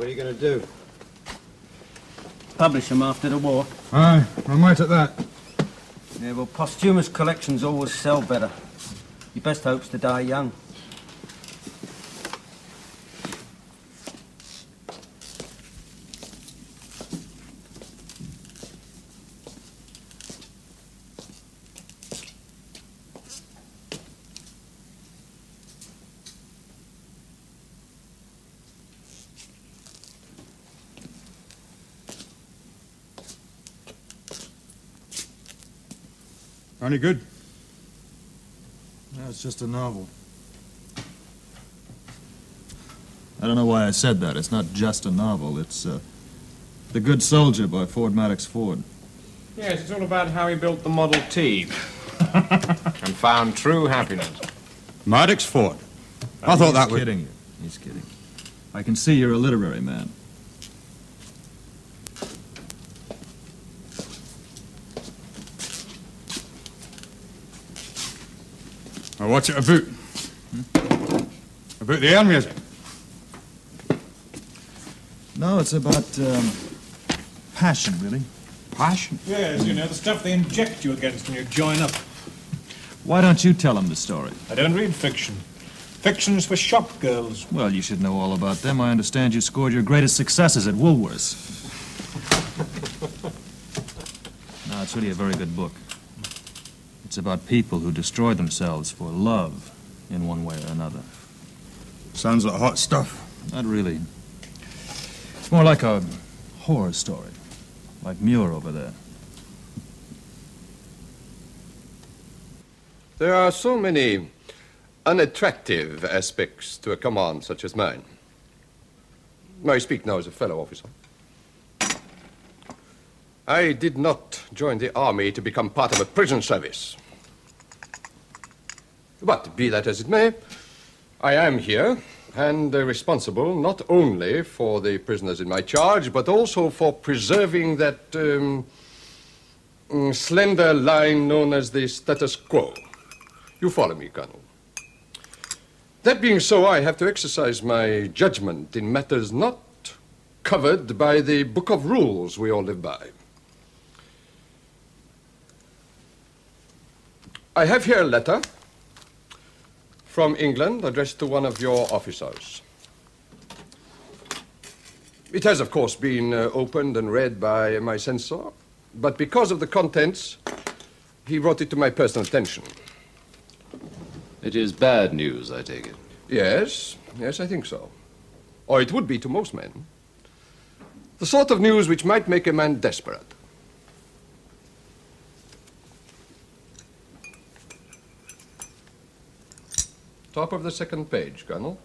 are you going to do? Publish them after the war. Aye, I'm right at that. Yeah, well, posthumous collections always sell better. Your best hope's to die young. Any good? No, it's just a novel. I don't know why I said that. It's not just a novel. It's The Good Soldier by Ford Maddox Ford. Yes, it's all about how he built the Model T and found true happiness. Maddox Ford? I thought that was... He's kidding you. He's kidding. I can see you're a literary man. Now, what's it about? About the air music? No, it's about, passion, really. Passion? Yes, you know, the stuff they inject you against when you join up. Why don't you tell them the story? I don't read fiction. Fiction's for shop girls. Well, you should know all about them. I understand you scored your greatest successes at Woolworth's. No, it's really a very good book. It's about people who destroy themselves for love in one way or another. Sounds like hot stuff. Not really. It's more like a horror story, like Muir over there. There are so many unattractive aspects to a command such as mine. I speak now as a fellow officer. I did not join the army to become part of a prison service. But be that as it may, I am here and responsible not only for the prisoners in my charge, but also for preserving that slender line known as the status quo. You follow me, Colonel. That being so, I have to exercise my judgment in matters not covered by the book of rules we all live by. I have here a letter from England addressed to one of your officers. It has, of course, been opened and read by my censor, but because of the contents, he brought it to my personal attention. It is bad news, I take it. Yes, I think so. Or it would be to most men. The sort of news which might make a man desperate. Top of the second page, Colonel.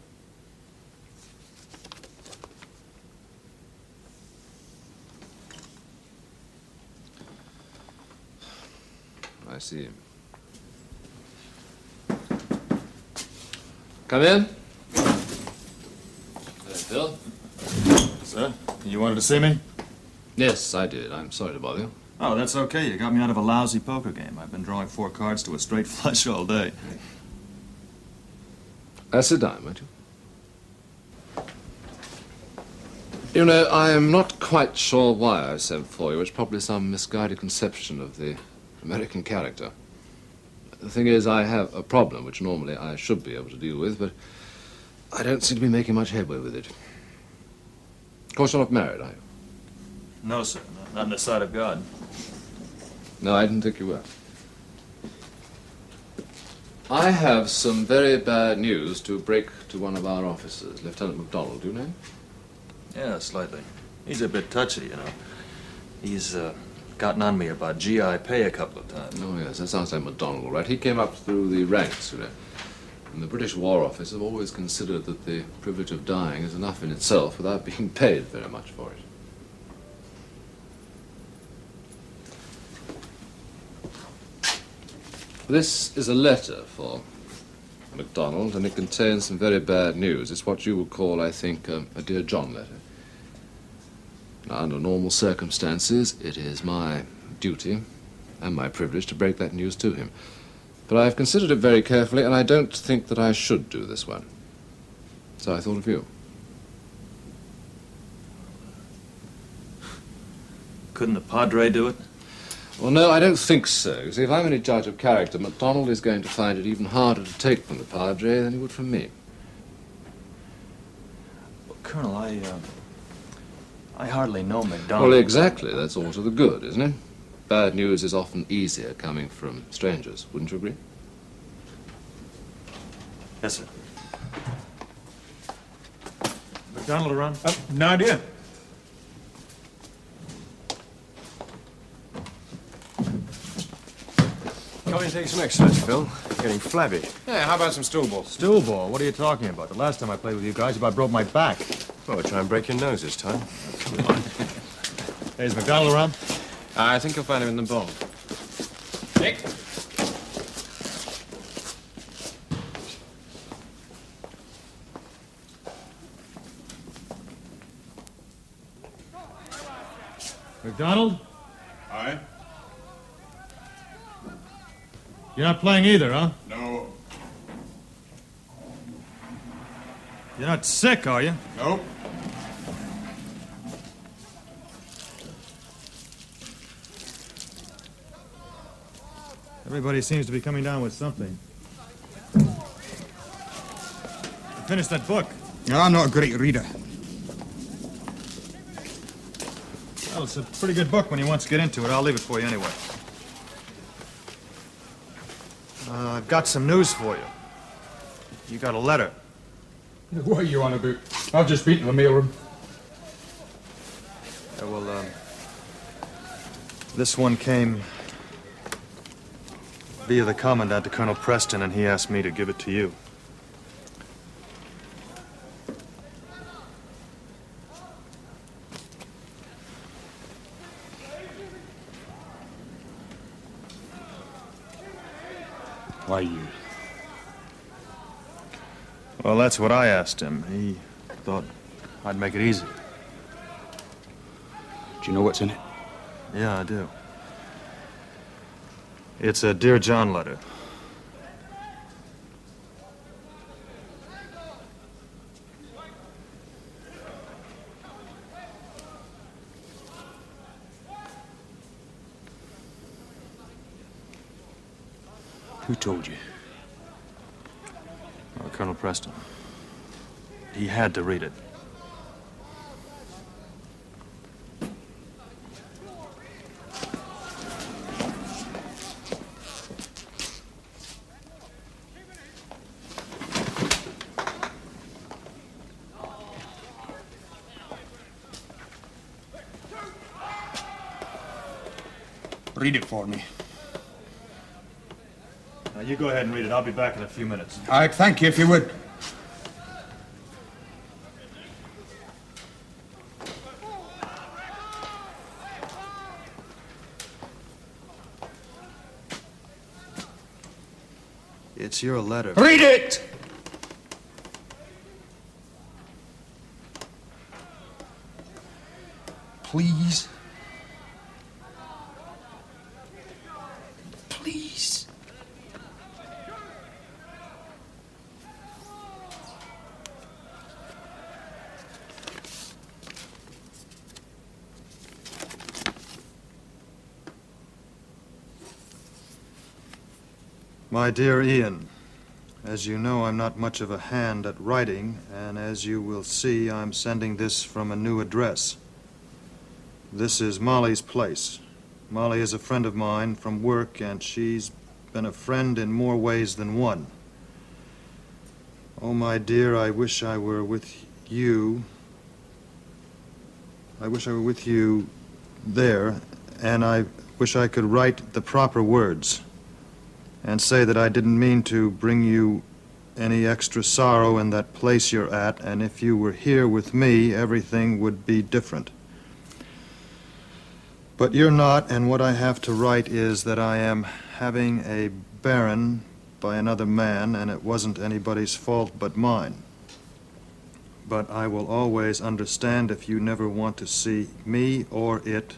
I see. Come in. Phil? Sir, you wanted to see me? Yes, I did. I'm sorry to bother you. Oh, that's okay. You got me out of a lousy poker game. I've been drawing 4 cards to a straight flush all day. Sit down, won't you? You know, I am not quite sure why I sent for you. It's probably some misguided conception of the American character. The thing is, I have a problem which normally I should be able to deal with, but I don't seem to be making much headway with it. Of course, you're not married, are you? No, sir. Not in the sight of God. No, I didn't think you were. I have some very bad news to break to one of our officers, Lieutenant MacDonald. Do you know him? Yeah, slightly. He's a bit touchy, you know. He's gotten on me about GI pay a couple of times. Oh, yes, that sounds like MacDonald, all right. He came up through the ranks, you know. And the British War Office have always considered that the privilege of dying is enough in itself without being paid very much for it. This is a letter for MacDonald, and it contains some very bad news. It's what you would call, I think, a Dear John letter. Now, under normal circumstances, it is my duty and my privilege to break that news to him. But I've considered it very carefully, and I don't think that I should do this one. So I thought of you. Couldn't the Padre do it? Well, no, I don't think so. See, if I'm any judge of character, MacDonald is going to find it even harder to take from the Padre than he would from me. Well, Colonel, I hardly know MacDonald. Well, exactly. That's all to the good, isn't it? Bad news is often easier coming from strangers. Wouldn't you agree? Yes, sir. MacDonald around? No idea. Can't you take some exercise, Phil? Getting flabby. Yeah, how about some stool ball? Stool ball? What are you talking about? The last time I played with you guys, you about broke my back. Well, we'll try and break your nose this time. Come on. Hey, is MacDonald around? I think you'll find him in the barn. Nick? MacDonald? Aye? You're not playing either, huh? No. You're not sick, are you? Nope. Everybody seems to be coming down with something. Finish that book. No, I'm not a great reader. Well, it's a pretty good book when you once get into it. I'll leave it for you anyway. I've got some news for you. You got a letter. What are you on about? I've just been to the mailroom. Yeah, well, this one came via the Commandant to Colonel Preston, and he asked me to give it to you. Why you? Well, that's what I asked him. He thought I'd make it easy. Do you know what's in it? Yeah, I do. It's a Dear John letter. Who told you? Colonel Preston. He had to read it. Read it for me. Now, you go ahead and read it. I'll be back in a few minutes. I'd thank you if you would. It's your letter. Read it! Please. Please. My dear Ian, as you know, I'm not much of a hand at writing, and as you will see, I'm sending this from a new address. This is Molly's place. Molly is a friend of mine from work, and she's been a friend in more ways than one. Oh, my dear, I wish I were with you. I wish I were with you there, and I wish I could write the proper words and say that I didn't mean to bring you any extra sorrow in that place you're at, and if you were here with me, everything would be different. But you're not, and what I have to write is that I am having a baron by another man, and it wasn't anybody's fault but mine. But I will always understand if you never want to see me or it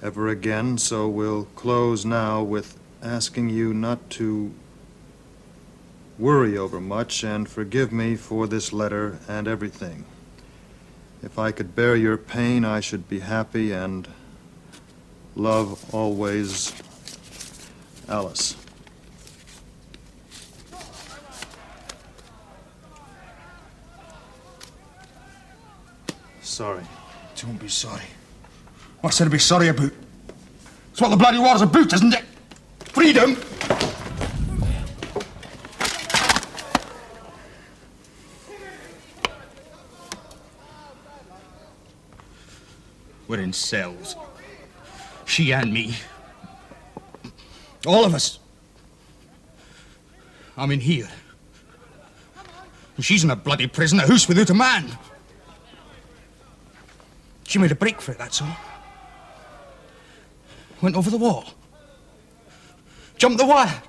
ever again, so we'll close now with asking you not to worry over much and forgive me for this letter and everything. If I could bear your pain, I should be happy, and Love always, Alice. Sorry. Don't be sorry. What's there to be sorry about? It's what the bloody war's about, isn't it? Freedom! We're in cells. She and me. All of us. I'm in here. And she's in a bloody prison, a house without a man. She made a break for it, that's all. Went over the wall. Jumped the wire.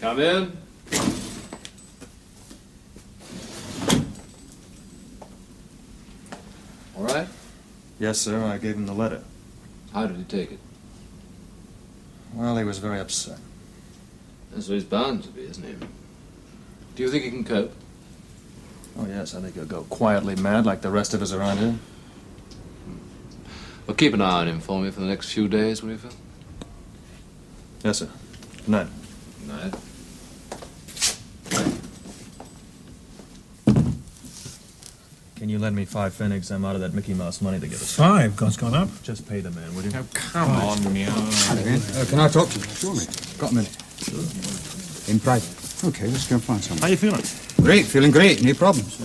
Come in. All right? Yes, sir, I gave him the letter. How did he take it? Well, he was very upset. That's what he's bound to be, isn't he? Do you think he can cope? Oh, yes, I think he'll go quietly mad like the rest of us around here. Well, keep an eye on him for me for the next few days, will you, Phil? Yes, sir. Good night. Good night. Can you lend me 5 pfennigs? I'm out of that Mickey Mouse money to give us. 5? God's gone up. Just pay the man, would you? Oh, come on, Neil. Can I talk to you? Sure, mate. Got a minute. Sure. In private. Okay, let's go and find someone. How you feeling? Great, feeling great. No problems.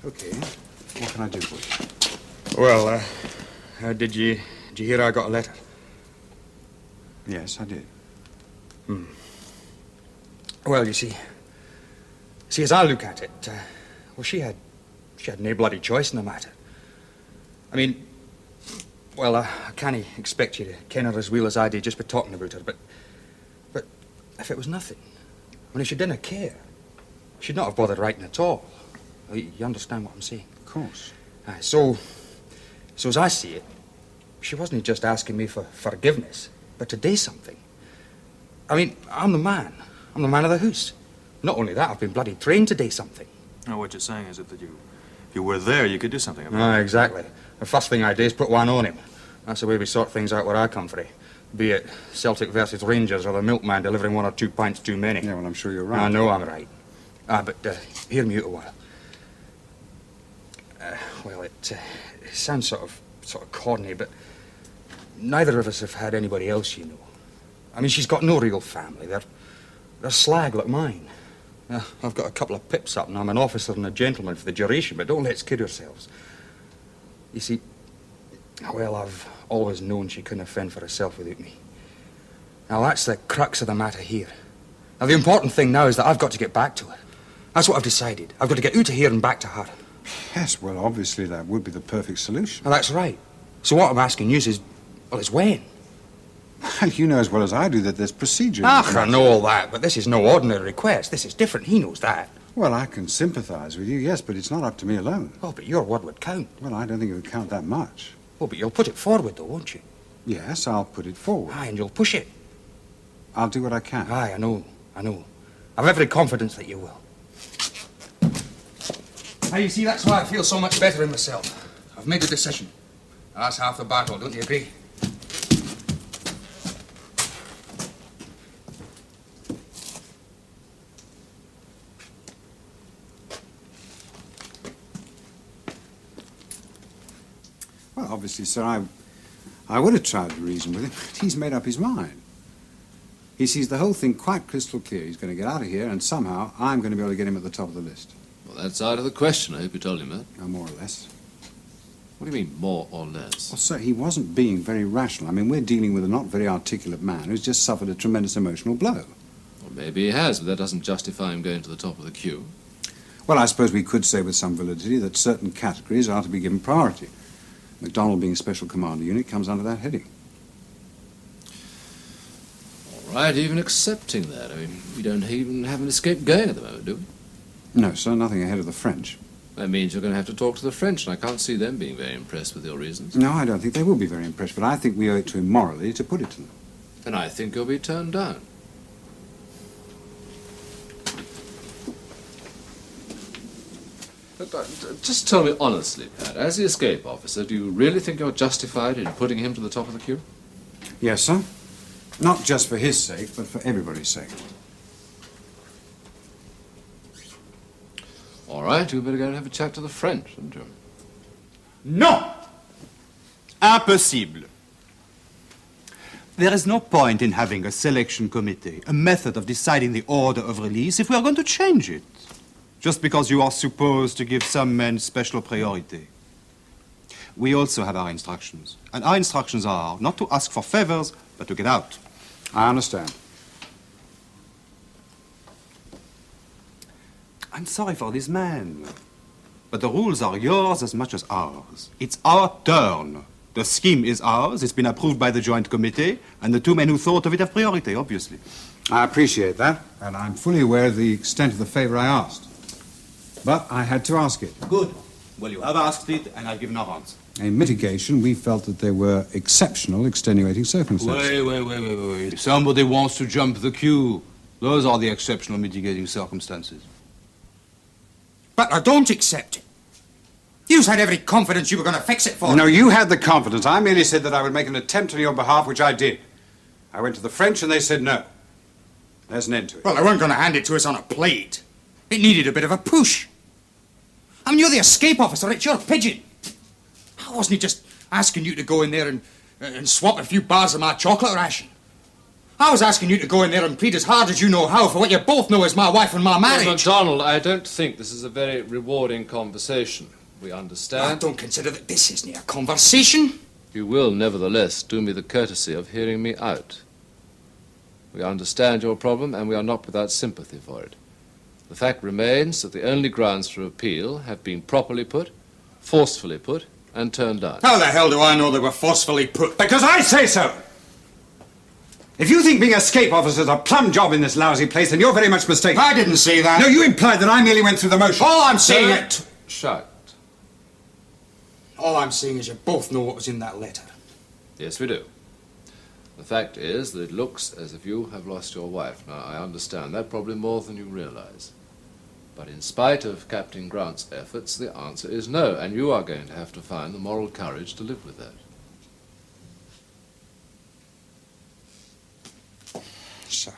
Okay, what can I do for you? Well, did you hear I got a letter? Yes, I did. Well, you see, as I look at it, well, she had no bloody choice in the matter. I mean, well, I can't expect you to ken her as well as I did just by talking about her, but if it was nothing, I mean, if she didn't care, she'd not have bothered writing at all. You understand what I'm saying? Of course. So as I see it, she wasn't just asking me for forgiveness, but to do something. I mean, I'm the man. I'm the man of the house. Not only that, I've been bloody trained to do something. No, what you're saying is that if you were there, you could do something about it. Exactly. The first thing I do is put one on him. That's the way we sort things out where I come from. Be it Celtic versus Rangers or the milkman delivering 1 or 2 pints too many. Yeah, well, I'm sure you're right. I know I'm right. But hear me out a while. Well, it sounds sort of corny, but neither of us have had anybody else, you know. I mean, she's got no real family. They're slag like mine. I've got a couple of pips up, and I'm an officer and a gentleman for the duration, but don't let's kid ourselves. You see, well, I've always known she couldn't fend for herself without me. Now, that's the crux of the matter here. Now, the important thing now is that I've got to get back to her. That's what I've decided. I've got to get out of here and back to her. Yes, well, obviously that would be the perfect solution. Now, that's right. So what I'm asking you is, well, is when? Well, you know as well as I do that there's procedure. I know all that, but this is no ordinary request. This is different. He knows that. Well, I can sympathise with you, yes, but it's not up to me alone. Oh, but your word would count. Well, I don't think it would count that much. Oh, but you'll put it forward, though, won't you? Yes, I'll put it forward. Aye, and you'll push it. I'll do what I can. Aye, I know. I've every confidence that you will. Now, you see, that's why I feel so much better in myself. I've made a decision. Now, that's half the battle, don't you agree? Well, obviously, sir, I would have tried to reason with him, but he's made up his mind. He sees the whole thing quite crystal clear. He's going to get out of here, and somehow I'm going to be able to get him at the top of the list. Well, that's out of the question. I hope you told him that. Oh, more or less. What do you mean, more or less? Well, sir, he wasn't being very rational. I mean, we're dealing with a not very articulate man who's just suffered a tremendous emotional blow. Well, maybe he has, but that doesn't justify him going to the top of the queue. Well, I suppose we could say with some validity that certain categories are to be given priority. MacDonald being Special Commander Unit comes under that heading. right, even accepting that. I mean, we don't even have an escape going at the moment, do we? No, sir, nothing ahead of the French. That means you're going to have to talk to the French, and I can't see them being very impressed with your reasons. No, I don't think they will be very impressed, but I think we owe it to him morally to put it to them. And I think you'll be turned down. Look, just tell me honestly, Pat, as the escape officer, do you really think you're justified in putting him to the top of the queue? Yes, sir. Not just for his sake, but for everybody's sake. All right, you better go and have a chat to the French, hadn't you? Non! Impossible. There is no point in having a selection committee, a method of deciding the order of release, if we are going to change it. Just because you are supposed to give some men special priority. We also have our instructions. And our instructions are not to ask for favors, but to get out. I understand. I'm sorry for this man. But the rules are yours as much as ours. It's our turn. The scheme is ours. It's been approved by the Joint Committee. And the two men who thought of it have priority, obviously. I appreciate that, and I'm fully aware of the extent of the favor I asked. But I had to ask it. Good. Well, you have asked it, and I've given our answer. In mitigation, we felt that there were exceptional extenuating circumstances. Wait. Somebody wants to jump the queue. Those are the exceptional mitigating circumstances. But I don't accept it. You had every confidence you were going to fix it for No, me. you had the confidence. I merely said that I would make an attempt on your behalf, which I did. I went to the French, and they said no. There's an end to it. Well, they weren't going to hand it to us on a plate. It needed a bit of a push. I mean, you're the escape officer. It's your pigeon. I wasn't just asking you to go in there and swap a few bars of my chocolate ration. I was asking you to go in there and plead as hard as you know how for what you both know is my wife and my marriage. MacDonald, I don't think this is a very rewarding conversation. We understand. I don't consider that this isn't a conversation. You will, nevertheless, do me the courtesy of hearing me out. We understand your problem, and we are not without sympathy for it. The fact remains that the only grounds for appeal have been properly put, forcefully put, and turned down. How the hell do I know they were forcefully put? Because I say so! If you think being a escape officer is a plum job in this lousy place, then you're very much mistaken. I didn't say that. No, you implied that I merely went through the motions. All I'm saying Don't shout. All I'm saying is you both know what was in that letter. Yes, we do. The fact is that it looks as if you have lost your wife. Now, I understand that probably more than you realize. But in spite of Captain Grant's efforts, the answer is no, and you are going to have to find the moral courage to live with that. Sir.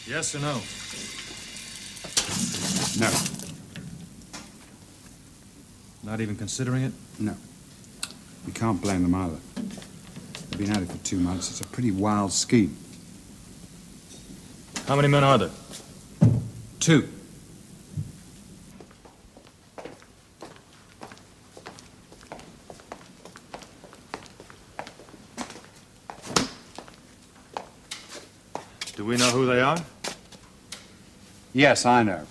Yes or no? No. Not even considering it? No. You can't blame them either. They've been at it for 2 months. It's a pretty wild scheme. How many men are there? 2. Do we know who they are? Yes, I know.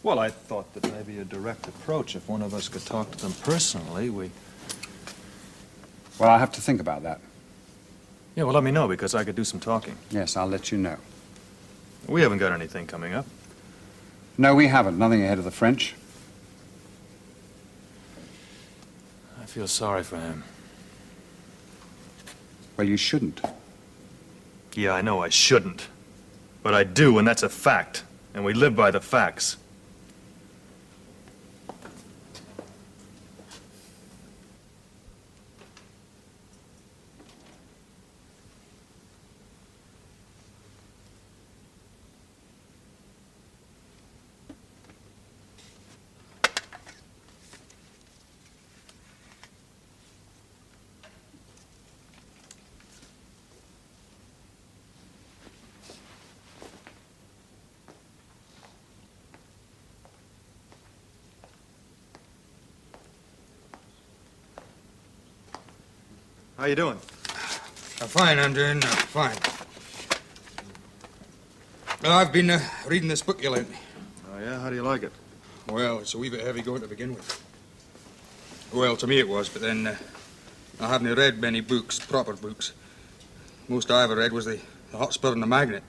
Well, I thought that maybe a direct approach, if one of us could talk to them personally, we... Well, I'll have to think about that. Yeah, well, let me know, because I could do some talking. Yes, I'll let you know. We haven't got anything coming up. No, we haven't. Nothing ahead of the French. I feel sorry for him. Well, you shouldn't. Yeah, I know I shouldn't. But I do, and that's a fact. And we live by the facts. How you doing? Fine, I'm doing fine. I've been reading this book you lent me. Oh, yeah? How do you like it? Well, it's a wee bit heavy going to begin with. Well, to me it was, but then I haven't read many books, proper books. Most I ever read was the Hotspur and the Magnet,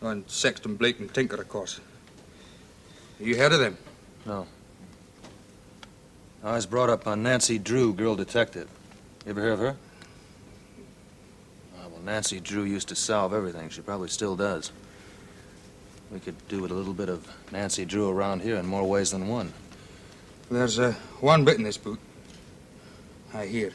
and Sexton Blake and Tinker, of course. You heard of them? No. I was brought up on Nancy Drew, girl detective. You ever hear of her? Oh, well, Nancy Drew used to solve everything. She probably still does. We could do with a little bit of Nancy Drew around here in more ways than one. There's one bit in this book. I hear.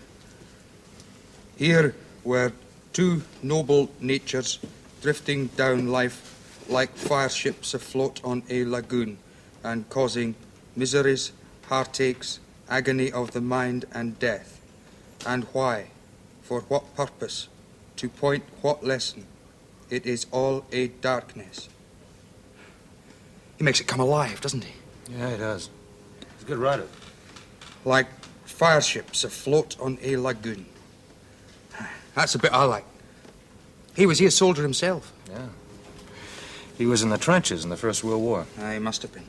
Here were two noble natures drifting down life like fire ships afloat on a lagoon and causing miseries, heartaches, agony of the mind and death. And why? For what purpose? To point what lesson? It is all a darkness. He makes it come alive, doesn't he? Yeah, he does. He's a good writer. Like fire ships afloat on a lagoon. That's the bit I like. He was here a soldier himself. Yeah. He was in the trenches in the First World War. He must have been.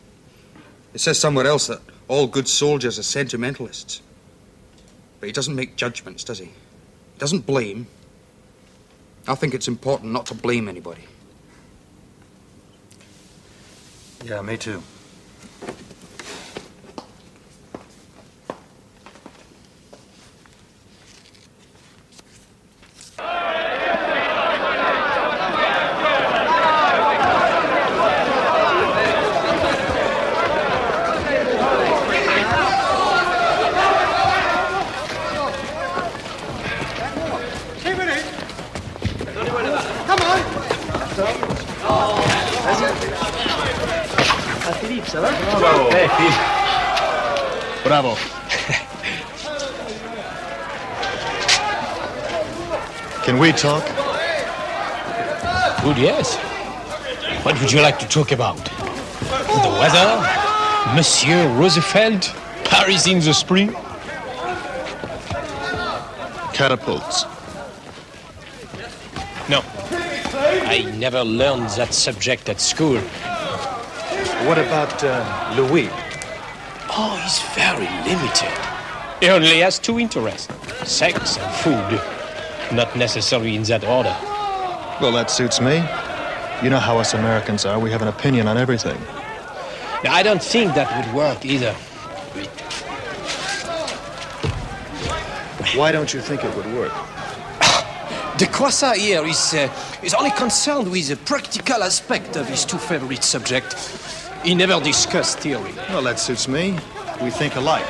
It says somewhere else that all good soldiers are sentimentalists. But he doesn't make judgments, does he? He doesn't blame. I think it's important not to blame anybody. Yeah, me too. Bravo. Can we talk? Good, yes. What would you like to talk about? The weather? Monsieur Roosevelt? Paris in the spring? Catapults. No. I never learned that subject at school. What about Louis? Oh, he's very limited. He only has two interests, sex and food. Not necessarily in that order. Well, that suits me. You know how us Americans are. We have an opinion on everything. Now, I don't think that would work either. Why don't you think it would work? The Croissant here is only concerned with the practical aspect of his two favorite subjects. He never discussed theory. Well, that suits me. We think alike.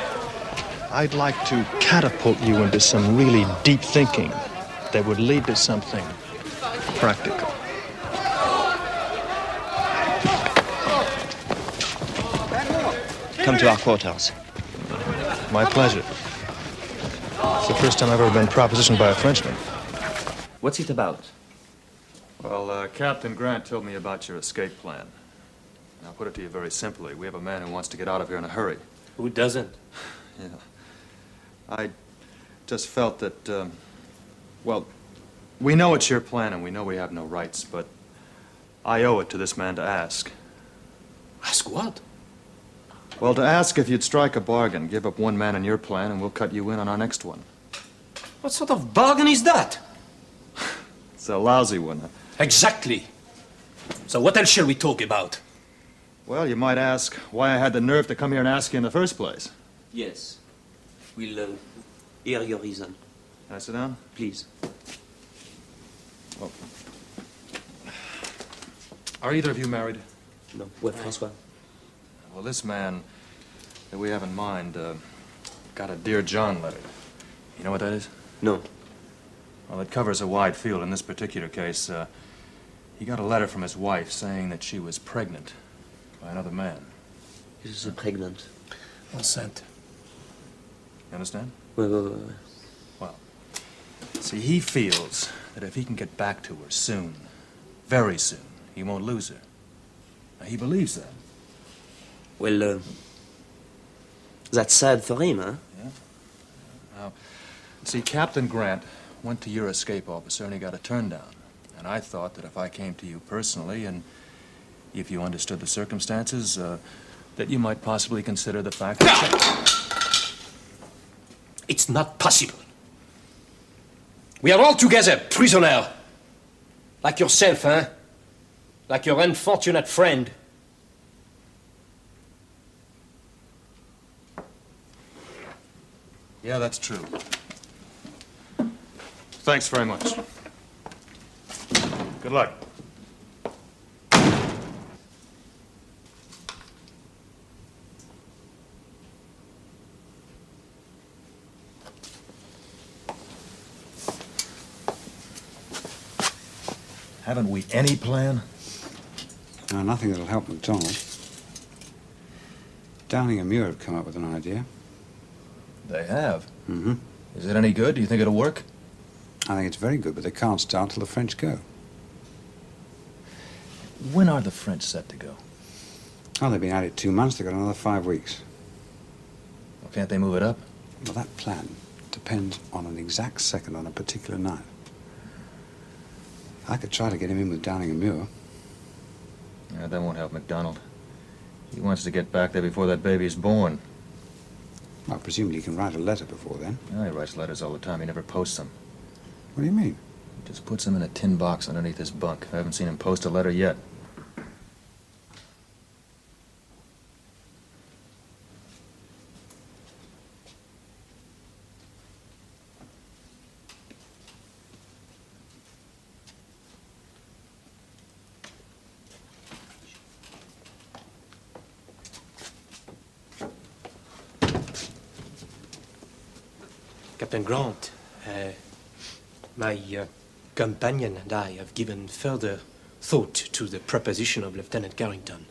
I'd like to catapult you into some really deep thinking that would lead to something practical. Come to our quarters. My pleasure. It's the first time I've ever been propositioned by a Frenchman. What's it about? Well, Captain Grant told me about your escape plan. I'll put it to you very simply. We have a man who wants to get out of here in a hurry. Who doesn't? Yeah. I just felt that, well, we know it's your plan and we know we have no rights, but I owe it to this man to ask. Ask what? Well, to ask if you'd strike a bargain, give up one man in your plan, and we'll cut you in on our next one. What sort of bargain is that? It's a lousy one. Exactly. So what else shall we talk about? Well, you might ask why I had the nerve to come here and ask you in the first place. Yes. We'll hear your reason. Can I sit down? Please. Well, are either of you married? No. Ouais, François. Well, this man that we have in mind got a Dear John letter. You know what that is? No. Well, it covers a wide field. In this particular case, he got a letter from his wife saying that she was pregnant by another man. Is pregnant? Enceinte. You understand? Ouais. Well, see, he feels that if he can get back to her soon, very soon, he won't lose her. Now, he believes that. Well, that's sad for him, huh? Yeah. Now, see, Captain Grant went to your escape officer and he got a turn down. And I thought that if I came to you personally and if you understood the circumstances, that you might possibly consider the fact that... It's not possible. We are all together, prisoner. Like yourself, huh? Like your unfortunate friend. Yeah, that's true. Thanks very much. Good luck. Haven't we any plan? No, nothing that'll help MacDonald. Downing and Muir have come up with an idea. They have? Mm-hmm. Is it any good? Do you think it'll work? I think it's very good, but they can't start till the French go. When are the French set to go? Oh, they've been at it 2 months. They've got another 5 weeks. Well, can't they move it up? Well, that plan depends on an exact second on a particular night. I could try to get him in with Downing and Muir. Yeah, that won't help MacDonald. He wants to get back there before that baby's born. Well, presumably he can write a letter before then. Yeah, he writes letters all the time. He never posts them. What do you mean? He just puts them in a tin box underneath his bunk. I haven't seen him post a letter yet. Captain Grant, my companion and I have given further thought to the proposition of Lieutenant Carrington.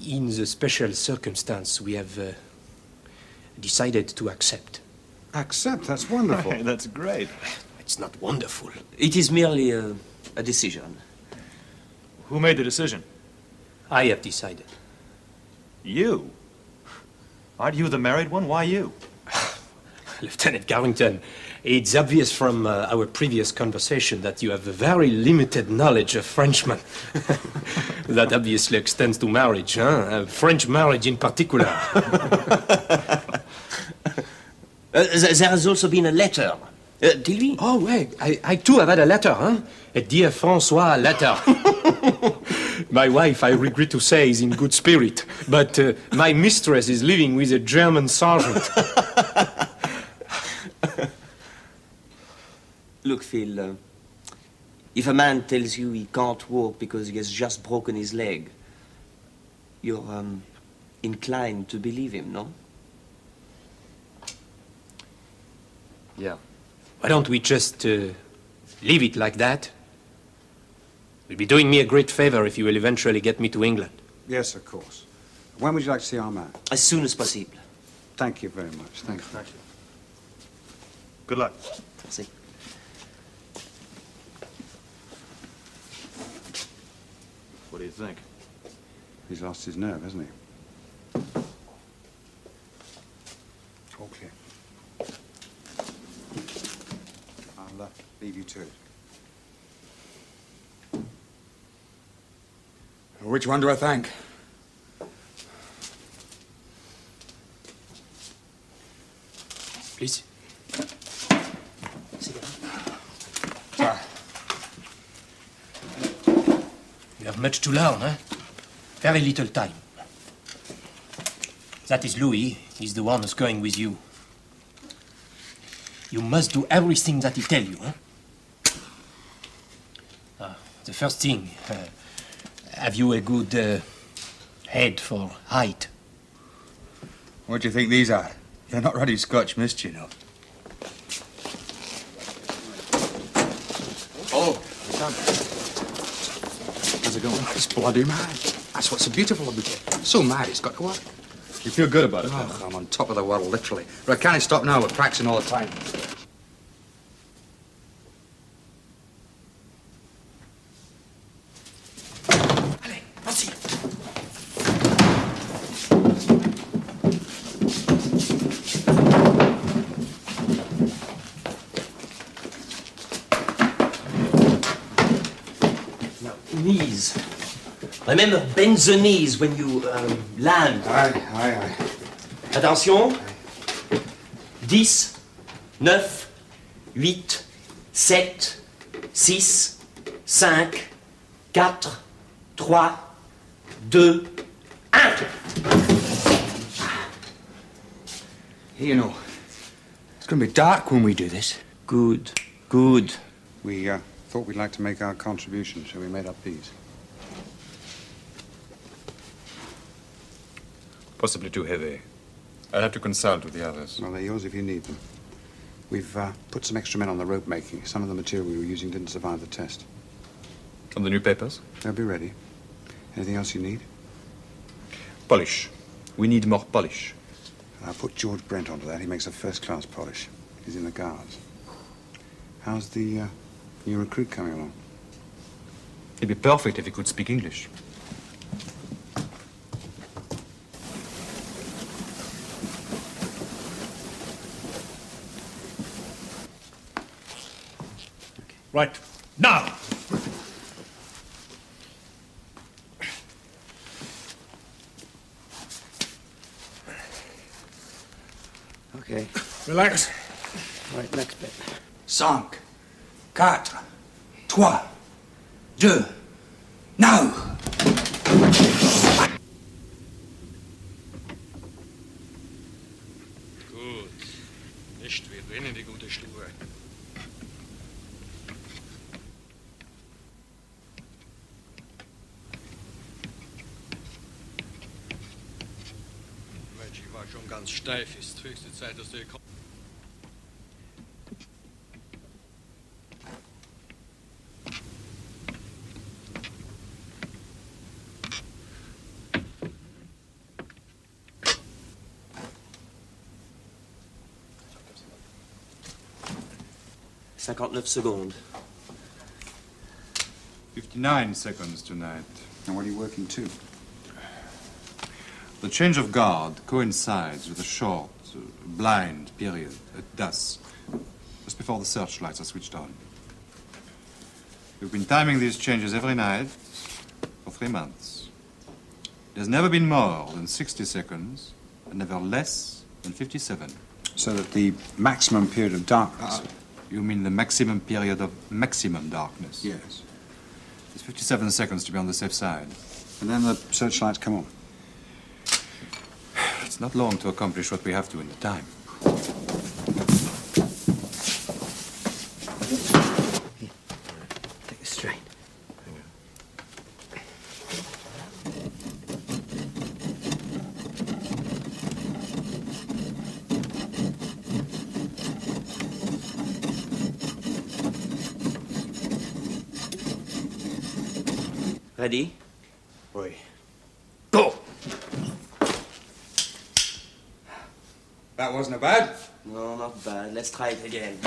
In the special circumstance, we have decided to accept. Accept? That's wonderful. That's great. It's not wonderful. It is merely a decision. Who made the decision? I have decided. You? Aren't you the married one? Why you? Lieutenant Carrington, it's obvious from our previous conversation that you have a very limited knowledge of Frenchmen. That obviously extends to marriage, huh? French marriage in particular. There has also been a letter. Did we? Oh, wait, I too have had a letter, huh? A dear Francois letter. My wife, I regret to say, is in good spirit, but my mistress is living with a German sergeant. Look, Phil, if a man tells you he can't walk because he has just broken his leg, you're inclined to believe him, no? Yeah. Why don't we just leave it like that? You'll be doing me a great favor if you will eventually get me to England. Yes, of course. When would you like to see our man? As soon as possible. Thank you very much. Thank you. Thank you. Good luck. Merci. What do you think? He's lost his nerve, hasn't he? All clear. I'll leave you to it. Which one do I thank? Please. Sir. You have much to learn, huh? Very little time. That is Louis. He's the one who's going with you. You must do everything that he tells you, huh? The first thing, have you a good head for height? What do you think these are? They're not ruddy Scotch mist, you know. Oh, How's it going? it's bloody mad. That's what's so beautiful about it. So mad, it's got to work. You feel good about it, then? Oh, I'm on top of the world, literally. But I can't stop now. We're practicing all the time. Allez, vas-y. Now, knees. Remember, bend the knees when you land. Aye. Attention. 10, 9, 8, 7, 6, 5, 4, 3, 2, 1. You know, it's going to be dark when we do this. Good. We thought we'd like to make our contribution, so we made up these. Possibly too heavy. I'll have to consult with the others. Well, they're yours if you need them. We've put some extra men on the rope making. Some of the material we were using didn't survive the test. On the new papers? They'll be ready. Anything else you need? Polish. We need more polish. I'll put George Brent onto that. He makes a first-class polish. He's in the Guards. How's the new recruit coming along? He'd be perfect if he could speak English. Right. Now! Okay. Relax. Right, next bit. 5, 4, 3, 2, now! Gut. Nicht wie drinnen, die gute Stube. Mensch, ich war schon ganz steif. Ist höchste Zeit, dass du hier kommst. Secondes. 59 seconds tonight. And what are you working to? The change of guard coincides with a short, blind period at dusk, just before the searchlights are switched on. We've been timing these changes every night for 3 months. There's never been more than 60 seconds, and never less than 57. So that the maximum period of darkness... You mean the maximum period of maximum darkness? Yes. It's 57 seconds to be on the safe side. And then the searchlights come on. It's not long to accomplish what we have to in the time. Take a strain. Ready? Oui. Go! That wasn't bad. No, not bad. Let's try it again.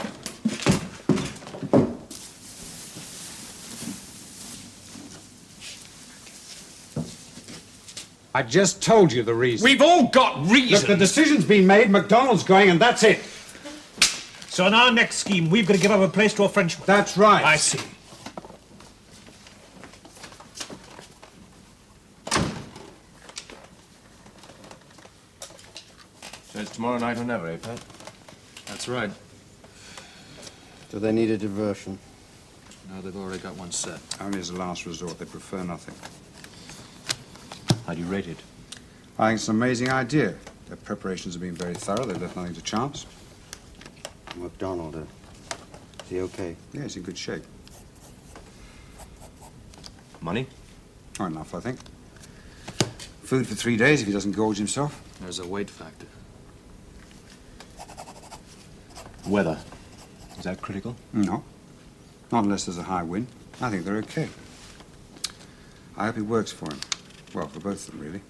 I just told you the reason. We've all got reasons. Look, the decision's been made, McDonald's going, and that's it. So in our next scheme, we've got to give up a place to a Frenchman. That's right. I see. So it's tomorrow night or never, eh, Pat? That's right. Do they need a diversion? No, they've already got one set. Only as a last resort. They prefer nothing. How do you rate it? I think it's an amazing idea. Their preparations have been very thorough. They've left nothing to chance. MacDonald, is he okay? Yeah, he's in good shape. Money? Oh, enough, I think. Food for 3 days if he doesn't gorge himself. There's a weight factor. Weather. Is that critical? No. Not unless there's a high wind. I think they're okay. I hope it works for him. Well, for both of them, really.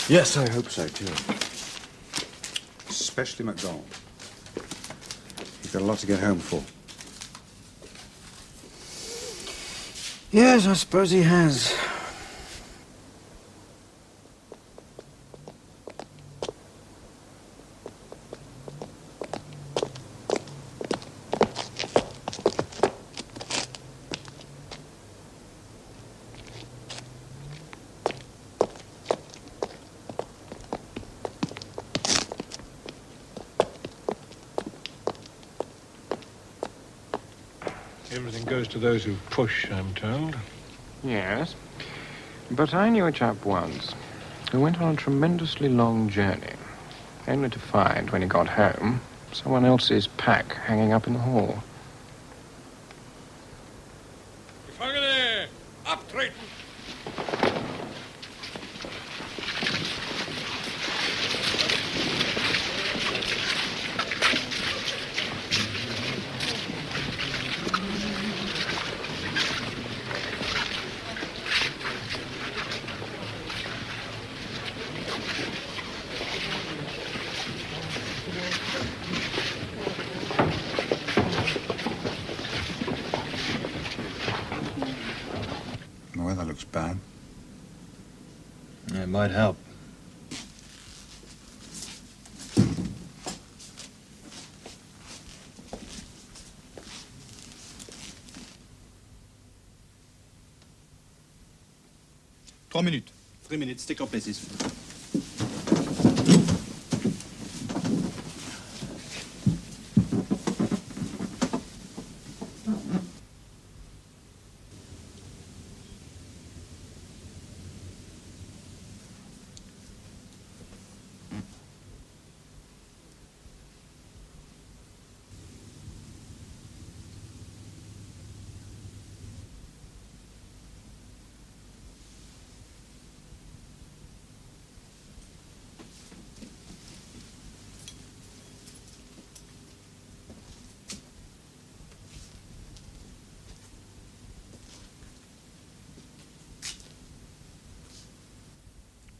Yes, I hope so, too. Especially MacDonald. He's got a lot to get home for. Yes, I suppose he has. Everything goes to those who push, I'm told. Yes. But I knew a chap once who went on a tremendously long journey, only to find, when he got home, someone else's pack hanging up in the hall. Gefangene! Abtreten! The weather looks bad. It might help. Trois minutes. 3 minutes. Take your places.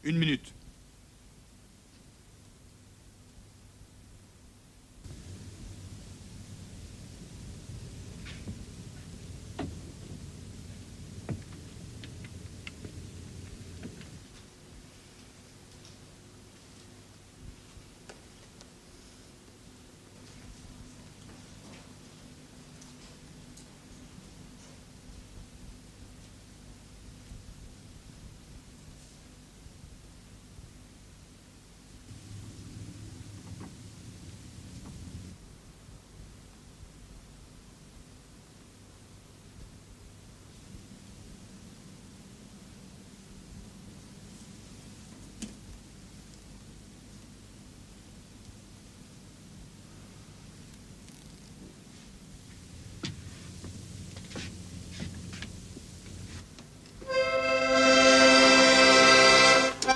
Une minute.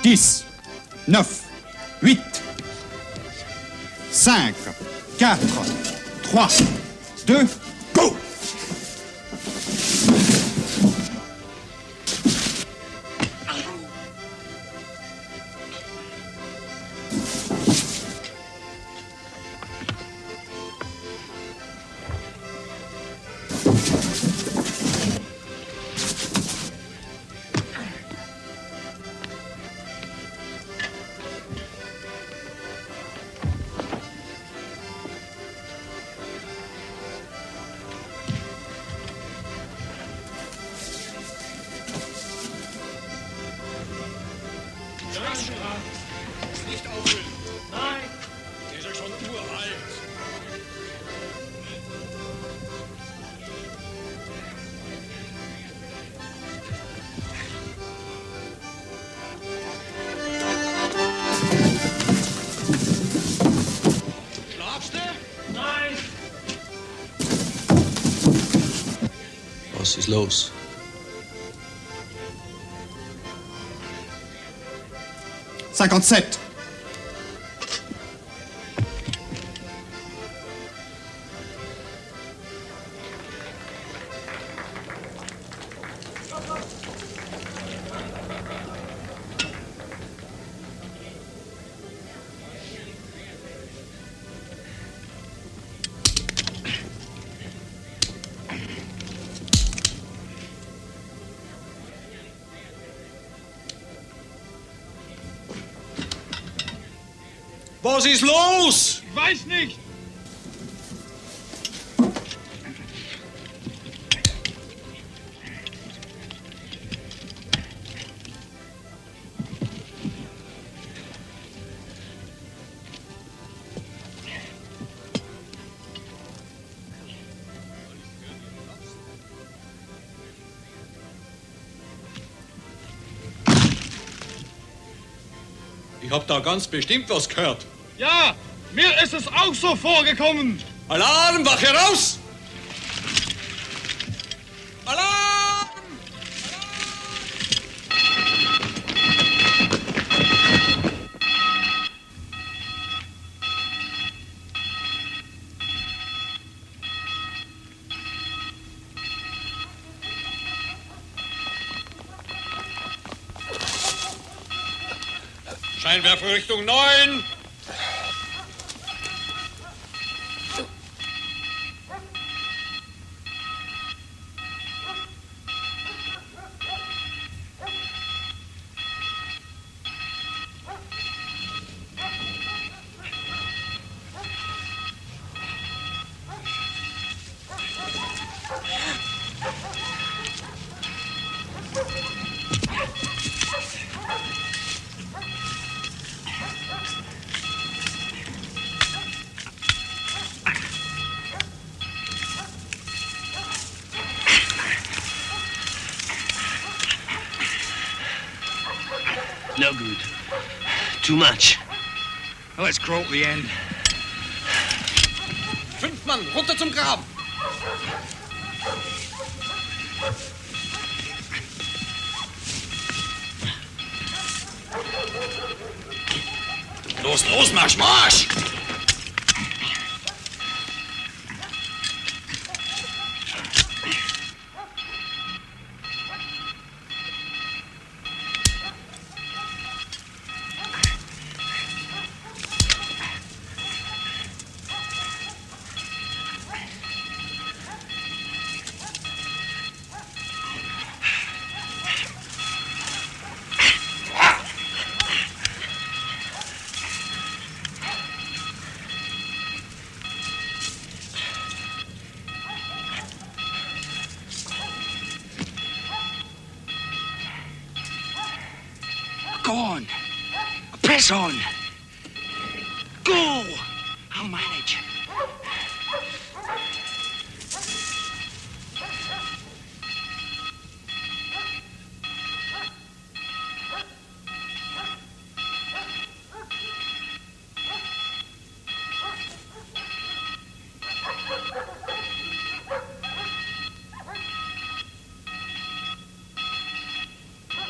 Dix, 9, 8, 5, 4, 3, 2, go! Nicht auffüllen! Nein! Der ist ja schon uralt. Schlafst du? Nein! Was ist los? Cinquante-sept. Was ist los? Ich weiß nicht. Ich hab da ganz bestimmt was gehört. Ja, mir ist es auch so vorgekommen. Alarm, wach heraus! Alarm! Scheinwerfer Richtung 9. No good. Too much. Let's crawl to the end. 5 Mann, runter zum Graben. Los, los, Marsch, Marsch! Go on. Press on. Go. I'll manage.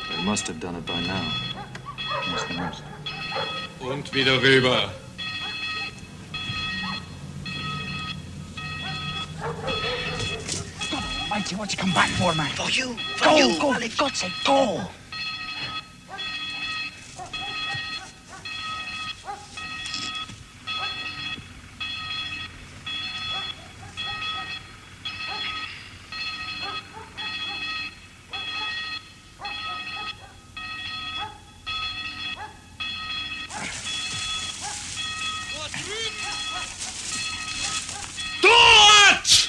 They must have done it by now. Yes, they must. Und wieder rüber. God almighty, what you come back for, man? For you. Go, go, for God's sake, go. Dort!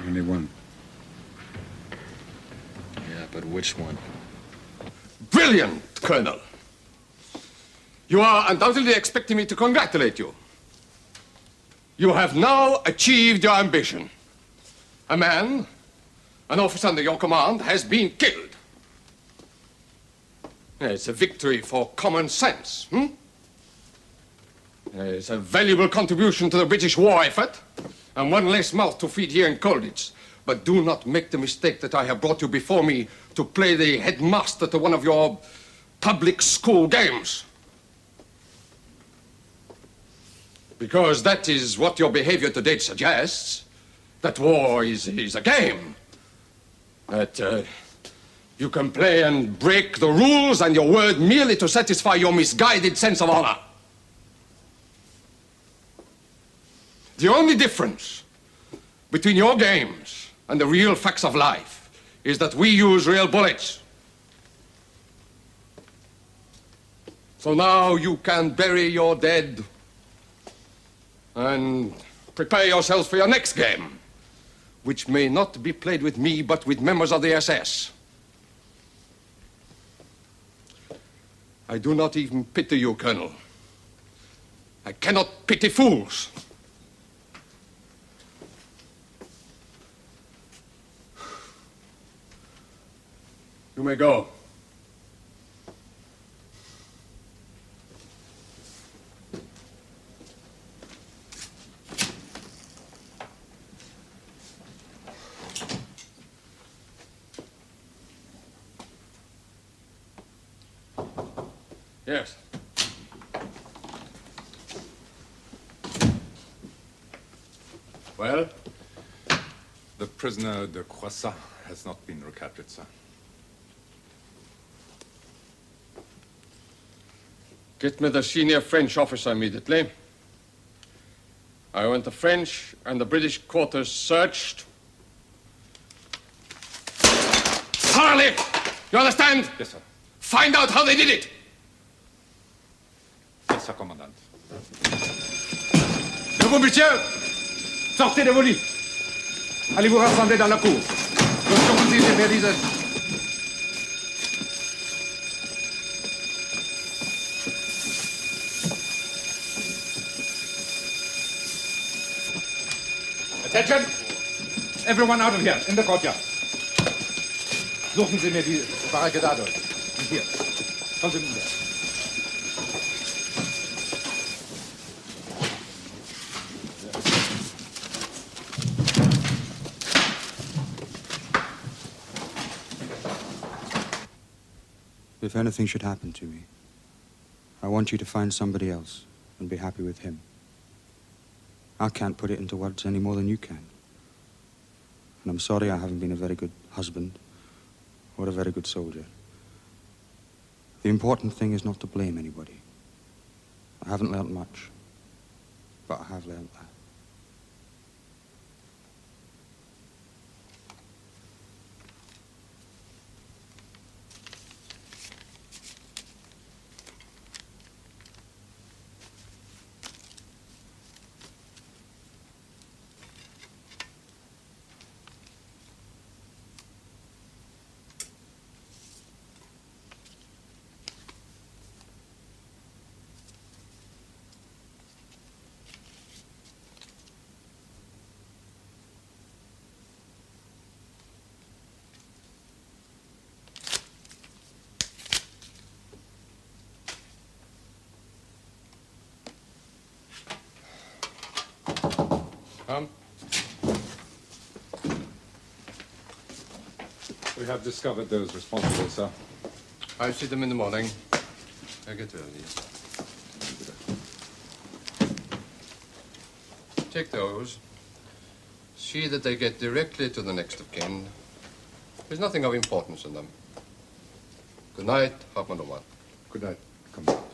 Only one. Yeah, but which one? Brilliant, Colonel. You are undoubtedly expecting me to congratulate you. You have now achieved your ambition. A man, an officer under your command, has been killed. It's a victory for common sense, It's a valuable contribution to the British war effort, and one less mouth to feed here in Colditz. But do not make the mistake that I have brought you before me to play the headmaster to one of your public school games. Because that is what your behavior to date suggests. That war is a game. That you can play and break the rules and your word merely to satisfy your misguided sense of honor. The only difference between your games and the real facts of life is that we use real bullets. So now you can bury your dead and prepare yourselves for your next game, which may not be played with me, but with members of the SS. I do not even pity you, Colonel. I cannot pity fools. You may go. Yes. Well? The prisoner de Croissant has not been recaptured, sir. Get me the senior French officer immediately. I want the French and the British quarters searched. Thoroughly! You understand? Yes, sir. Find out how they did it! Yes, sir, commandant. Debout, messieurs! Sortez de vos lits! Allez vous rassembler dans la cour. Durchsuchen Sie diese... Attention! Everyone out of here, in the courtyard. Suchen Sie mir die Barricade durch. Und hier. Kommen Sie mit mir. If anything should happen to me, I want you to find somebody else and be happy with him. I can't put it into words any more than you can. And I'm sorry I haven't been a very good husband or a very good soldier. The important thing is not to blame anybody. I haven't learnt much, but I have learnt that. We have discovered those responsible, sir. I'll see them in the morning. I get early. Take those. See that they get directly to the next of kin. There's nothing of importance in them. Good night, Hauptmann Nummer. Good night, Commandant.